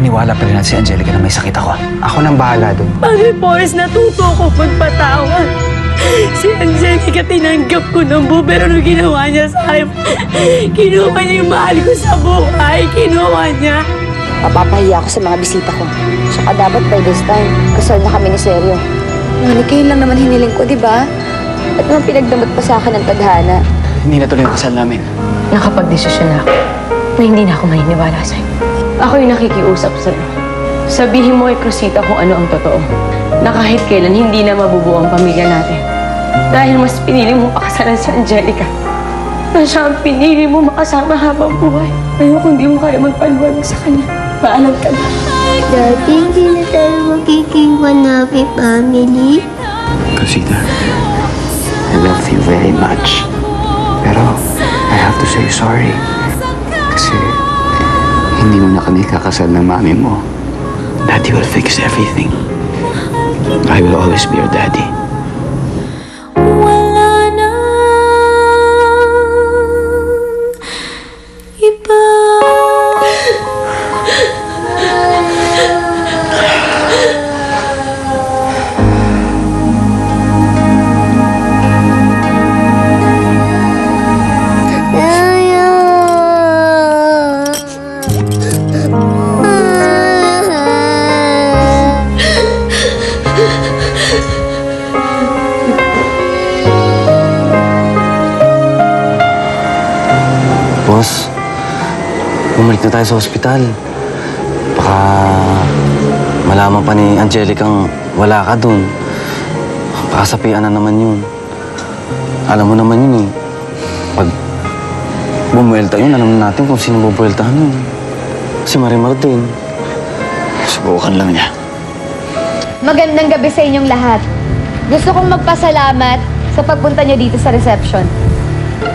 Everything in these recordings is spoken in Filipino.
Naniniwala pa rin natin si Angelica na may sakit ako. Ako nang bahala doon. Padre Forrest, natuto ko magpatawad. Si Angelica tinanggap ko ng buo, pero nung ginawa niya sa akin, kinuha niya yung mahal ko sa buhay. Kinuha niya. Mapapahiya ako sa mga bisita ko. Tsaka dapat by this time, kasal na kami ni Seryo. Ngunit kayo lang naman hiniling ko, di ba? At naman pinagdamot pa sa akin ng tadhana. Hindi na tuloy ang kasal namin. Nakapag-desisyon na ako na hindi na ako maniniwala sa'yo. Ako yung nakikiusap sa'yo. Sabihin mo kay Cruzita kung ano ang totoo. Na kahit kailan hindi na mabubuo ang pamilya natin. Dahil mas pinili mo pakasalan si Angelica. Na siya ang pinili mo makasama habang buhay. Ayoko hindi mo kaya magpaliwanag sa kanya. Paalam ka na. Dati hindi na tayo magiging one happy family. Cruzita, I love you very much. Pero, I have to say sorry. Kasi, hindi mo na kami kakasal ng mami mo. Daddy will fix everything. I will always be your daddy. Wala na iba. Boss, bumalik na tayo sa ospital. Baka malaman pa ni Angelicang wala ka dun. Baka sapian na naman yun. Alam mo naman yun eh. Pag bumuelta yun, alam natin kung sino bubueltahan yun. Si Marimar din. Subukan lang niya. Magandang gabi sa inyong lahat. Gusto kong magpasalamat sa pagpunta niyo dito sa reception.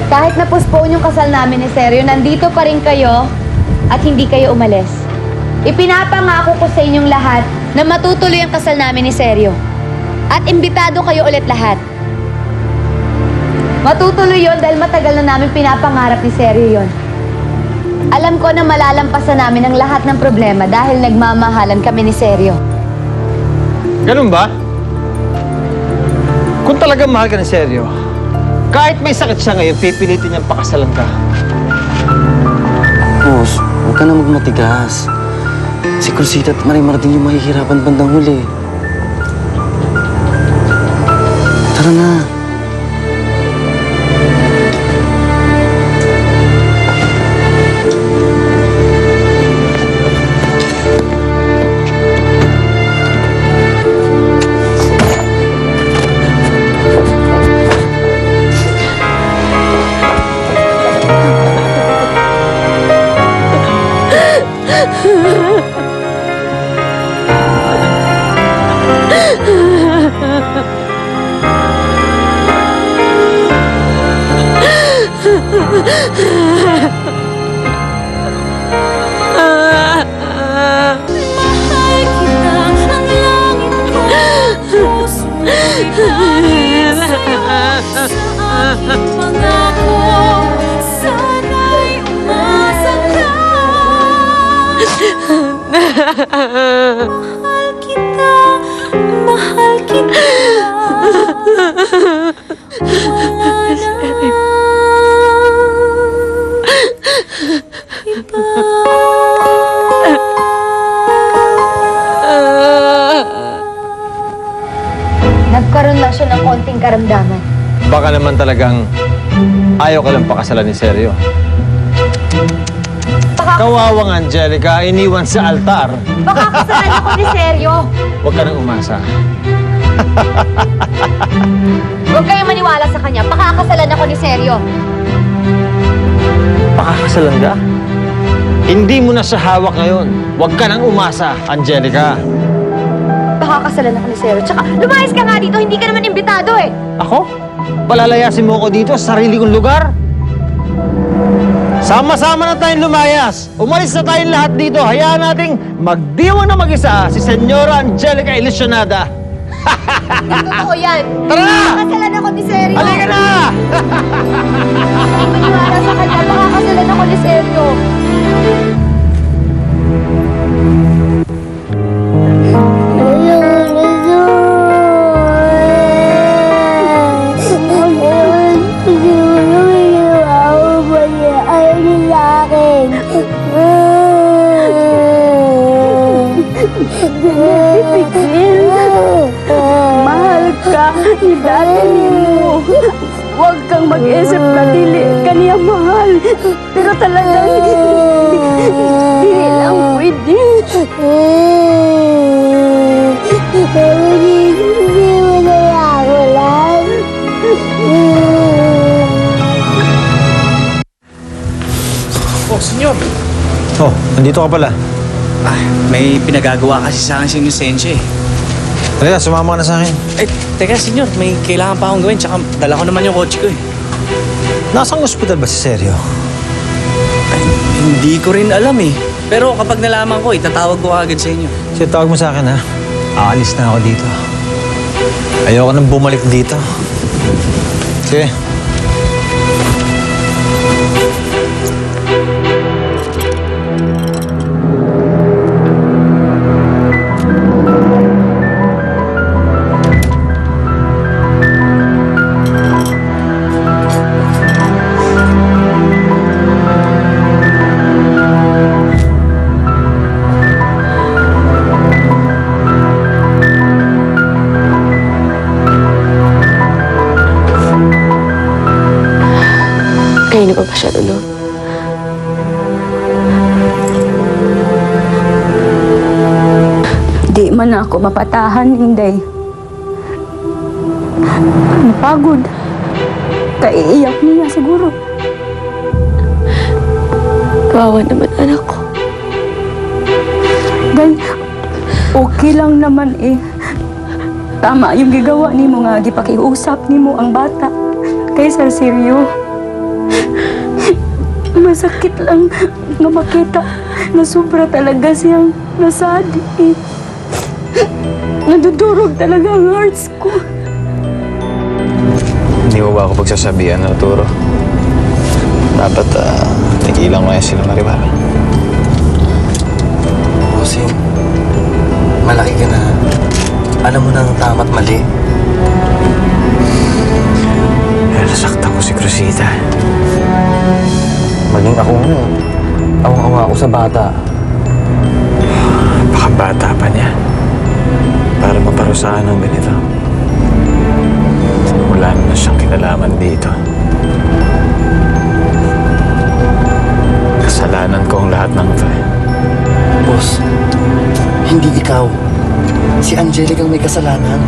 Kahit na-postpone yung kasal namin ni Seryo, nandito pa rin kayo at hindi kayo umalis. Ipinapangako ko sa inyong lahat na matutuloy ang kasal namin ni Seryo. At imbitado kayo ulit lahat. Matutuloy yon dahil matagal na namin pinapangarap ni Seryo yon. Alam ko na malalampasan namin ang lahat ng problema dahil nagmamahalan kami ni Seryo. Ganun ba? Kung talagang mahal ka ni Seryo, kahit may sakit siya ngayon, pipilitin niyang pakasalan ka. Boss, huwag ka na magmatigas. Si Cruzita at Marimar din yung mahihirapan bandang huli. Tara na. Mahal kita, mahal kita. Wala na iba. Nagkaroon lang siya ng konting karamdaman. Baka naman talagang ayaw ka lang pakasalan ni Seryo. Kawawang Angelica, iniwan sa altar. Baka kasalan ako ni Seryo. Huwag ka nang umasa. Huwag kayong maniwala sa kanya. Pakakasalan ako ni Seryo. Pakakasalan ka? Hindi mo na siya hawak ngayon. Huwag ka nang umasa, Angelica. Pakakasalan ako ni Seryo. Tsaka, lumayas ka nga dito. Hindi ka naman imbitado eh. Ako? Palalayasin mo ako dito sa sarili kong lugar? Sama-sama na tayong lumayas. Umalis na tayong lahat dito. Hayaan nating magdiwang na mag-isa si Senyora Angelica Ilusionada. Totoo yan. Tara na! Pakakasalan ako ni Seryo. Halika na! Hindi maniwala sa kanya. Pakakasalan ako ni Seryo. Huwag kang mag-isip na dili kaniya mahal. Pero talagang dili lang pwede. Hindi mo na ako lang. Oh, senyor. Oh, nandito ka pala. Ah, may pinagagawa kasi sa akin si Inosensya eh. Halika, sumama ka na sa akin. Eh, teka senyor, may kailangan pa akong gawin. Tsaka dala ko naman yung kotse ko eh. Nasang ospital ba si Sergio? Hindi ko rin alam eh. Pero kapag nalaman ko, itatawag ko agad sa inyo. Sige, tawag mo sa akin ha. Aalis na ako dito. Ayoko nang bumalik dito. Sige. Kanina pa ba siya tulog? Di man ako mapatahan, Inday. Napagod. Kaiiyak niya siguro. Kawawa naman anak ko. Day, okay lang naman eh. Tama yung gigawa ni mo nga, gipakiusap ni mo ang bata. Kay Sir Sergio. Masakit lang nga makita na sobra talaga siyang nasadi eh. Nadudurog talaga ang hearts ko. Hindi mo ba ako pagsasabihan, Arturo? Dapat, tigilan mo yan sila Marimar. Bossing, malaki ka na. Alam mo na ang tama at mali. Pero nasaktan ko si Cruzita. Maging ako mo. Awang-awa ako sa bata. Baka bata pa niya. Para maparusahan ng ganito. Wala na siyang kinalaman dito. Kasalanan ko ang lahat ng ito eh. Boss, hindi ikaw. Si Angelica ang may kasalanan.